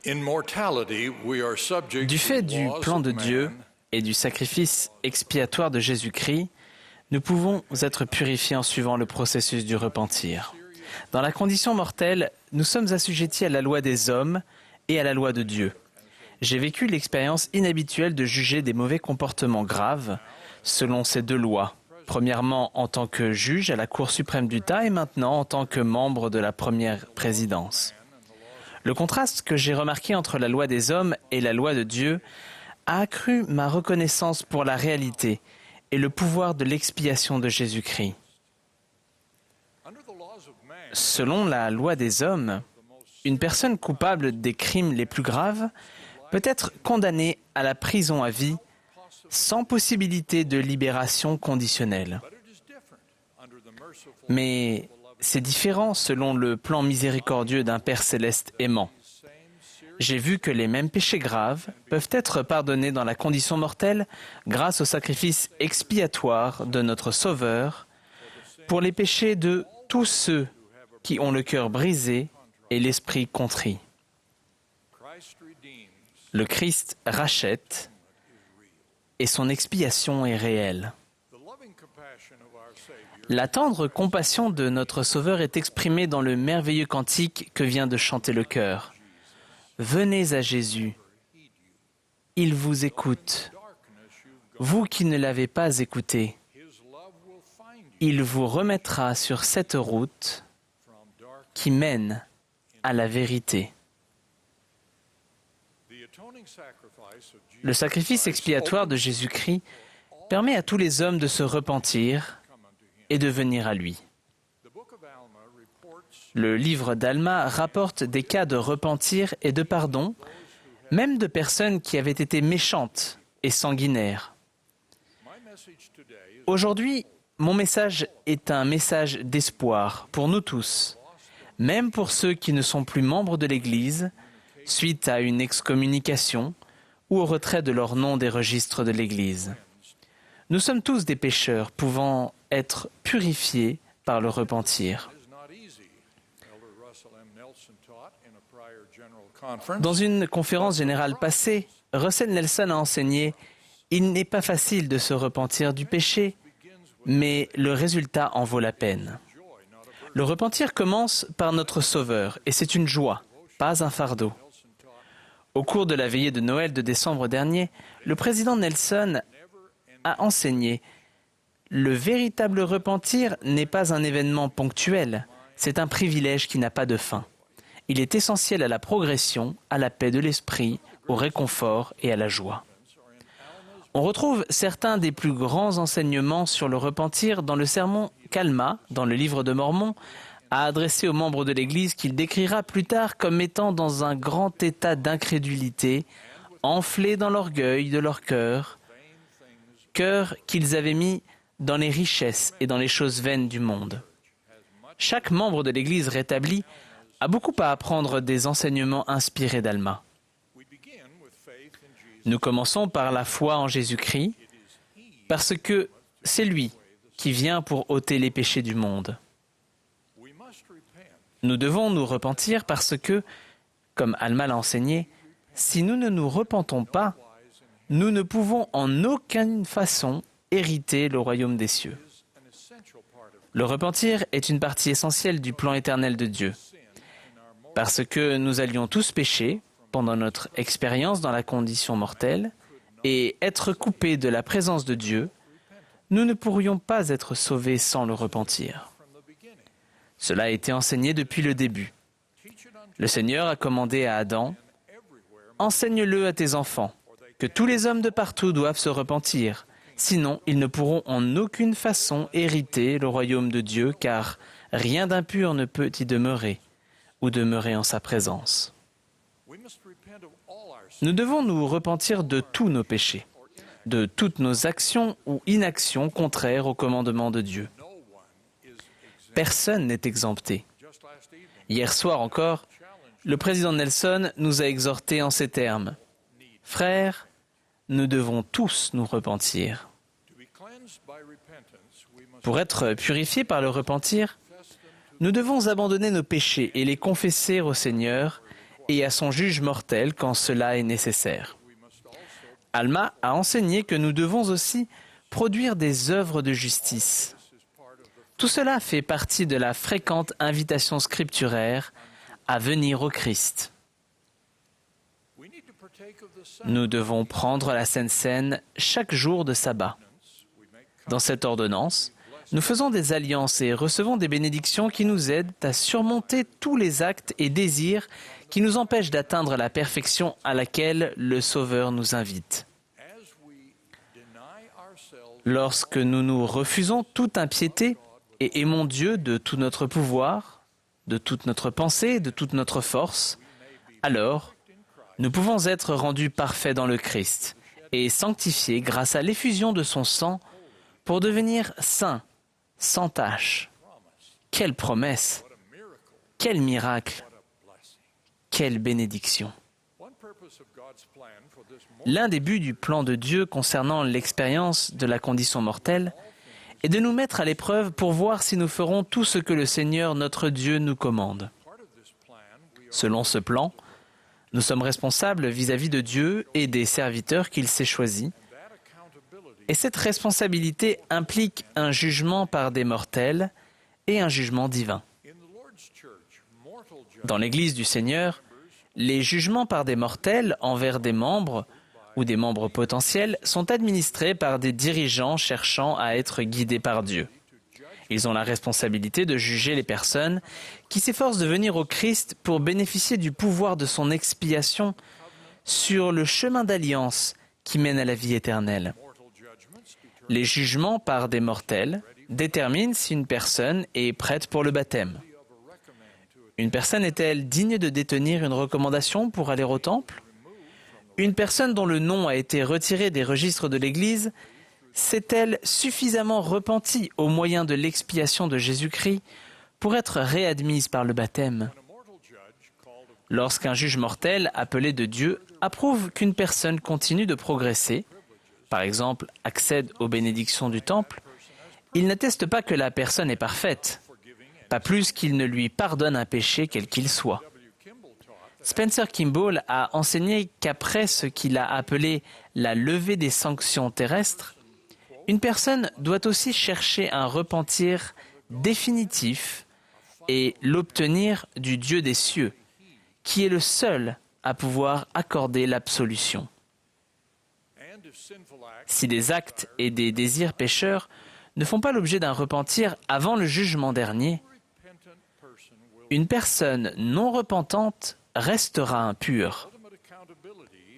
Du fait du plan de Dieu et du sacrifice expiatoire de Jésus-Christ, nous pouvons être purifiés en suivant le processus du repentir. Dans la condition mortelle, nous sommes assujettis à la loi des hommes et à la loi de Dieu. J'ai vécu l'expérience inhabituelle de juger des mauvais comportements graves selon ces deux lois. Premièrement, en tant que juge à la Cour suprême d'Utah et maintenant en tant que membre de la première présidence. Le contraste que j'ai remarqué entre la loi des hommes et la loi de Dieu a accru ma reconnaissance pour la réalité et le pouvoir de l'expiation de Jésus-Christ. Selon la loi des hommes, une personne coupable des crimes les plus graves peut être condamnée à la prison à vie sans possibilité de libération conditionnelle. Mais c'est différent selon le plan miséricordieux d'un Père céleste aimant. J'ai vu que les mêmes péchés graves peuvent être pardonnés dans la condition mortelle grâce au sacrifice expiatoire de notre Sauveur pour les péchés de tous ceux qui ont le cœur brisé et l'esprit contrit. Le Christ rachète et son expiation est réelle. La tendre compassion de notre Sauveur est exprimée dans le merveilleux cantique que vient de chanter le chœur. Venez à Jésus, il vous écoute. Vous qui ne l'avez pas écouté, il vous remettra sur cette route qui mène à la vérité. Le sacrifice expiatoire de Jésus-Christ permet à tous les hommes de se repentir et de venir à lui. Le livre d'Alma rapporte des cas de repentir et de pardon, même de personnes qui avaient été méchantes et sanguinaires. Aujourd'hui, mon message est un message d'espoir pour nous tous, même pour ceux qui ne sont plus membres de l'Église, suite à une excommunication ou au retrait de leur nom des registres de l'Église. Nous sommes tous des pécheurs pouvant être purifiés par le repentir. Dans une conférence générale passée, Russell Nelson a enseigné « Il n'est pas facile de se repentir du péché, mais le résultat en vaut la peine. » Le repentir commence par notre Sauveur et c'est une joie, pas un fardeau. Au cours de la veillée de Noël de décembre dernier, le président Nelson a enseigné « Le véritable repentir n'est pas un événement ponctuel, c'est un privilège qui n'a pas de fin. Il est essentiel à la progression, à la paix de l'esprit, au réconfort et à la joie. » On retrouve certains des plus grands enseignements sur le repentir dans le sermon qu'Alma, dans le livre de Mormon, a adressé aux membres de l'Église qu'il décrira plus tard comme étant dans un grand état d'incrédulité, enflés dans l'orgueil de leur cœur qu'ils avaient mis dans les richesses et dans les choses vaines du monde. Chaque membre de l'Église rétablie a beaucoup à apprendre des enseignements inspirés d'Alma. Nous commençons par la foi en Jésus-Christ, parce que c'est lui qui vient pour ôter les péchés du monde. Nous devons nous repentir parce que, comme Alma l'a enseigné, si nous ne nous repentons pas, nous ne pouvons en aucune façon hériter le royaume des cieux. Le repentir est une partie essentielle du plan éternel de Dieu. Parce que nous allions tous pécher pendant notre expérience dans la condition mortelle et être coupés de la présence de Dieu, nous ne pourrions pas être sauvés sans le repentir. Cela a été enseigné depuis le début. Le Seigneur a commandé à Adam « Enseigne-le à tes enfants, que tous les hommes de partout doivent se repentir, sinon ils ne pourront en aucune façon hériter le royaume de Dieu, car rien d'impur ne peut y demeurer ou demeurer en sa présence. » Nous devons nous repentir de tous nos péchés, de toutes nos actions ou inactions contraires au commandement de Dieu. Personne n'est exempté. Hier soir encore, le président Nelson nous a exhortés en ces termes. « Frères, nous devons tous nous repentir. » Pour être purifiés par le repentir, nous devons abandonner nos péchés et les confesser au Seigneur et à son juge mortel quand cela est nécessaire. Alma a enseigné que nous devons aussi produire des œuvres de justice. Tout cela fait partie de la fréquente invitation scripturaire à venir au Christ. Nous devons prendre la Sainte Seine chaque jour de sabbat. Dans cette ordonnance, nous faisons des alliances et recevons des bénédictions qui nous aident à surmonter tous les actes et désirs qui nous empêchent d'atteindre la perfection à laquelle le Sauveur nous invite. Lorsque nous nous refusons toute impiété et aimons Dieu de tout notre pouvoir, de toute notre pensée, de toute notre force, alors nous pouvons être rendus parfaits dans le Christ et sanctifiés grâce à l'effusion de son sang pour devenir saints, sans tache. Quelle promesse! Quel miracle! Quelle bénédiction! L'un des buts du plan de Dieu concernant l'expérience de la condition mortelle est de nous mettre à l'épreuve pour voir si nous ferons tout ce que le Seigneur notre Dieu nous commande. Selon ce plan, nous sommes responsables vis-à-vis de Dieu et des serviteurs qu'il s'est choisis. Et cette responsabilité implique un jugement par des mortels et un jugement divin. Dans l'Église du Seigneur, les jugements par des mortels envers des membres ou des membres potentiels sont administrés par des dirigeants cherchant à être guidés par Dieu. Ils ont la responsabilité de juger les personnes qui s'efforcent de venir au Christ pour bénéficier du pouvoir de son expiation sur le chemin d'alliance qui mène à la vie éternelle. Les jugements par des mortels déterminent si une personne est prête pour le baptême. Une personne est-elle digne de détenir une recommandation pour aller au temple? Une personne dont le nom a été retiré des registres de l'Église s'est-elle suffisamment repentie au moyen de l'expiation de Jésus-Christ pour être réadmise par le baptême? Lorsqu'un juge mortel appelé de Dieu approuve qu'une personne continue de progresser, par exemple accède aux bénédictions du temple, il n'atteste pas que la personne est parfaite, pas plus qu'il ne lui pardonne un péché quel qu'il soit. Spencer Kimball a enseigné qu'après ce qu'il a appelé la levée des sanctions terrestres, une personne doit aussi chercher un repentir définitif et l'obtenir du Dieu des cieux, qui est le seul à pouvoir accorder l'absolution. Si des actes et des désirs pécheurs ne font pas l'objet d'un repentir avant le jugement dernier, une personne non repentante restera impure.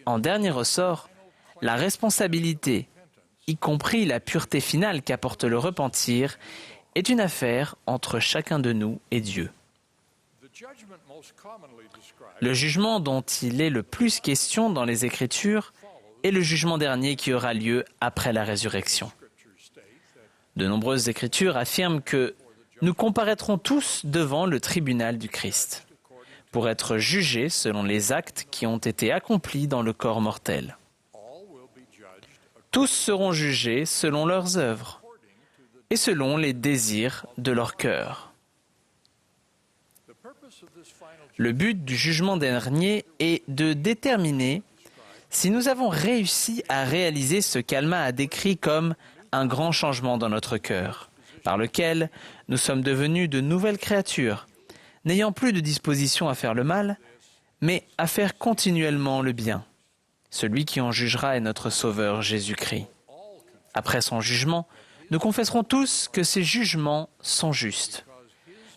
En dernier ressort, la responsabilité, y compris la pureté finale qu'apporte le repentir, est une affaire entre chacun de nous et Dieu. Le jugement dont il est le plus question dans les Écritures est le jugement dernier qui aura lieu après la résurrection. De nombreuses Écritures affirment que nous comparaîtrons tous devant le tribunal du Christ pour être jugés selon les actes qui ont été accomplis dans le corps mortel. Tous seront jugés selon leurs œuvres et selon les désirs de leur cœur. Le but du jugement dernier est de déterminer si nous avons réussi à réaliser ce qu'Alma a décrit comme un grand changement dans notre cœur, par lequel nous sommes devenus de nouvelles créatures, n'ayant plus de disposition à faire le mal, mais à faire continuellement le bien. Celui qui en jugera est notre Sauveur Jésus-Christ. Après son jugement, nous confesserons tous que ces jugements sont justes,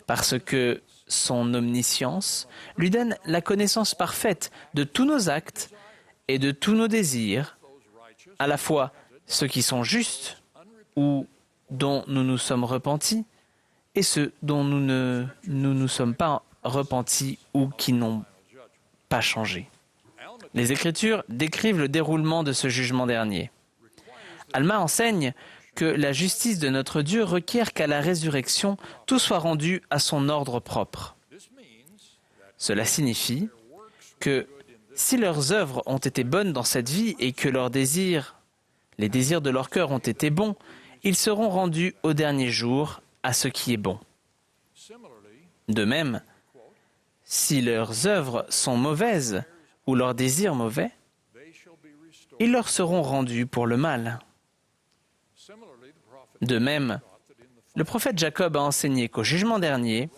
parce que son omniscience lui donne la connaissance parfaite de tous nos actes et de tous nos désirs, à la fois ceux qui sont justes ou dont nous nous sommes repentis, et ceux dont nous ne nous sommes pas repentis ou qui n'ont pas changé. Les Écritures décrivent le déroulement de ce jugement dernier. Alma enseigne que la justice de notre Dieu requiert qu'à la résurrection, tout soit rendu à son ordre propre. Cela signifie que si leurs œuvres ont été bonnes dans cette vie et que leurs désirs, les désirs de leur cœur ont été bons, ils seront rendus au dernier jour à ce qui est bon. De même, Si leurs œuvres sont mauvaises ou leurs désirs mauvais, ils leur seront rendus pour le mal. De même, le prophète Jacob a enseigné qu'au jugement dernier,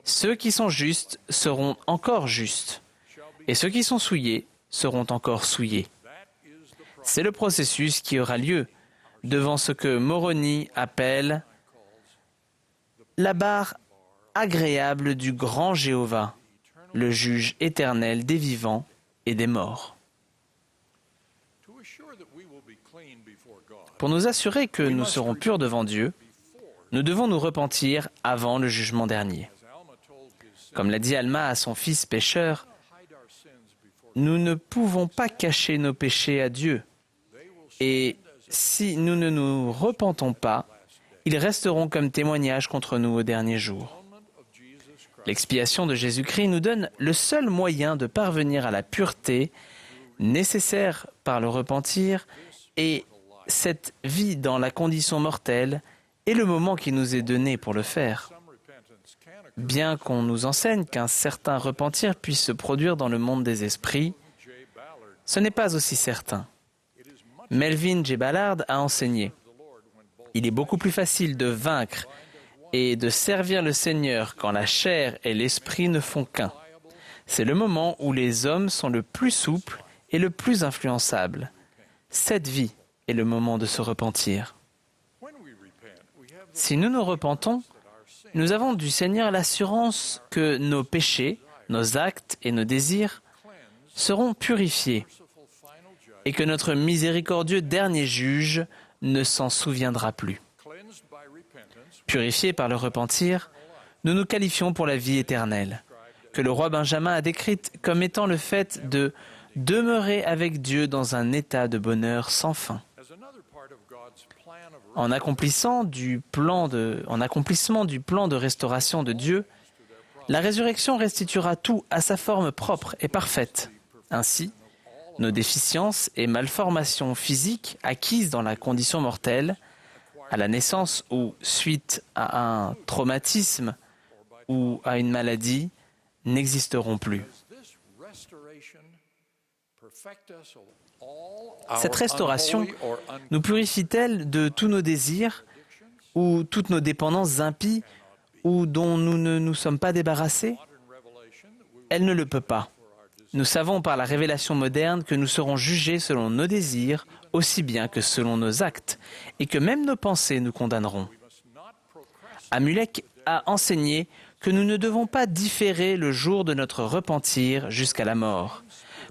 ceux qui sont justes seront encore justes, et ceux qui sont souillés seront encore souillés. C'est le processus qui aura lieu devant ce que Moroni appelle la barre agréable du grand Jéhovah, le juge éternel des vivants et des morts. Pour nous assurer que nous serons purs devant Dieu, nous devons nous repentir avant le jugement dernier. Comme l'a dit Alma à son fils pécheur, nous ne pouvons pas cacher nos péchés à Dieu. Et si nous ne nous repentons pas, ils resteront comme témoignage contre nous au dernier jour. L'expiation de Jésus-Christ nous donne le seul moyen de parvenir à la pureté nécessaire par le repentir, et cette vie dans la condition mortelle est le moment qui nous est donné pour le faire. Bien qu'on nous enseigne qu'un certain repentir puisse se produire dans le monde des esprits, ce n'est pas aussi certain. Melvin J. Ballard a enseigné: il est beaucoup plus facile de vaincre et de servir le Seigneur quand la chair et l'esprit ne font qu'un. C'est le moment où les hommes sont le plus souples et le plus influençables. Cette vie est le moment de se repentir. Si nous nous repentons, nous avons du Seigneur l'assurance que nos péchés, nos actes et nos désirs seront purifiés et que notre miséricordieux dernier juge ne s'en souviendra plus. Purifiés par le repentir, nous nous qualifions pour la vie éternelle, que le roi Benjamin a décrite comme étant le fait de demeurer avec Dieu dans un état de bonheur sans fin. En accomplissement du plan de restauration de Dieu, la résurrection restituera tout à sa forme propre et parfaite. Ainsi, nos déficiences et malformations physiques acquises dans la condition mortelle, à la naissance ou suite à un traumatisme ou à une maladie, n'existeront plus. Cette restauration nous purifie-t-elle de tous nos désirs ou toutes nos dépendances impies ou dont nous ne nous sommes pas débarrassés? Elle ne le peut pas. Nous savons par la révélation moderne que nous serons jugés selon nos désirs aussi bien que selon nos actes et que même nos pensées nous condamneront. Amulek a enseigné que nous ne devons pas différer le jour de notre repentir jusqu'à la mort,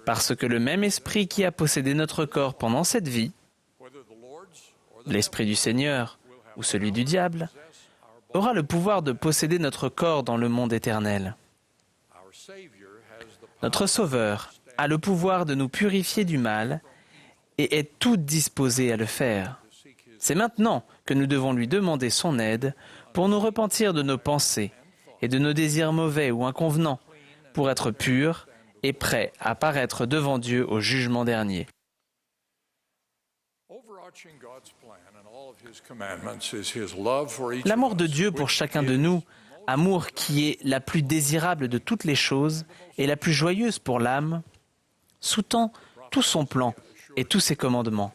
parce que le même esprit qui a possédé notre corps pendant cette vie, l'esprit du Seigneur ou celui du diable, aura le pouvoir de posséder notre corps dans le monde éternel. Notre Sauveur a le pouvoir de nous purifier du mal et est tout disposé à le faire. C'est maintenant que nous devons lui demander son aide pour nous repentir de nos pensées et de nos désirs mauvais ou inconvenants, pour être purs et prêts à paraître devant Dieu au jugement dernier. L'amour de Dieu pour chacun de nous, amour qui est la plus désirable de toutes les choses et la plus joyeuse pour l'âme, sous-tend tout son plan et tous ses commandements.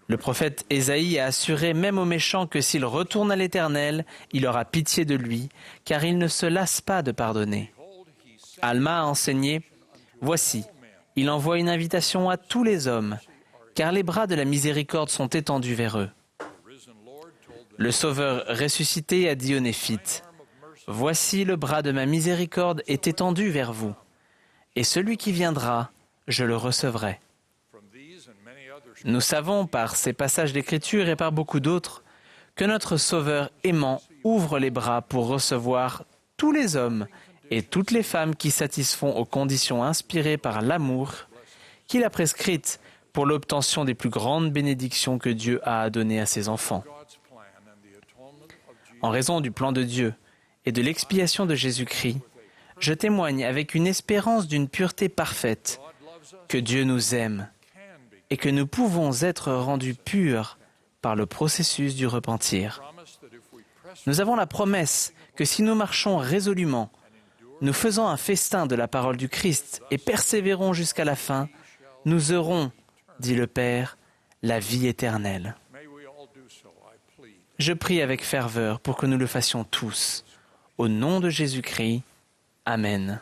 Le prophète Ésaïe a assuré même aux méchants que s'il retourne à l'Éternel, il aura pitié de lui, car il ne se lasse pas de pardonner. Alma a enseigné: voici, il envoie une invitation à tous les hommes, car les bras de la miséricorde sont étendus vers eux. Le Sauveur ressuscité a dit aux Néphites: voici le bras de ma miséricorde est étendu vers vous, et celui qui viendra, je le recevrai. Nous savons par ces passages d'Écriture et par beaucoup d'autres que notre Sauveur aimant ouvre les bras pour recevoir tous les hommes et toutes les femmes qui satisfont aux conditions inspirées par l'amour qu'il a prescrites pour l'obtention des plus grandes bénédictions que Dieu a à donner à ses enfants. En raison du plan de Dieu et de l'expiation de Jésus-Christ, je témoigne avec une espérance d'une pureté parfaite que Dieu nous aime et que nous pouvons être rendus purs par le processus du repentir. Nous avons la promesse que si nous marchons résolument, nous faisons un festin de la parole du Christ et persévérons jusqu'à la fin, nous aurons, dit le Père, la vie éternelle. Je prie avec ferveur pour que nous le fassions tous. Au nom de Jésus-Christ, Amen.